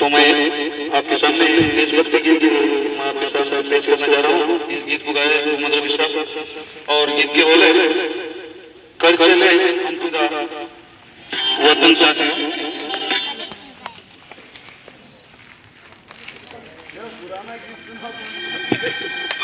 तो मैं आपके सामने देशभक्ति गीत मैं आपके सामने पेश करने जा रहा हूँ। इस गीत को गाए मोहम्मद रफी साहब और गीत के बोले कर चले हम खुदा वतन चाहते हैं। पुराना गीत सुना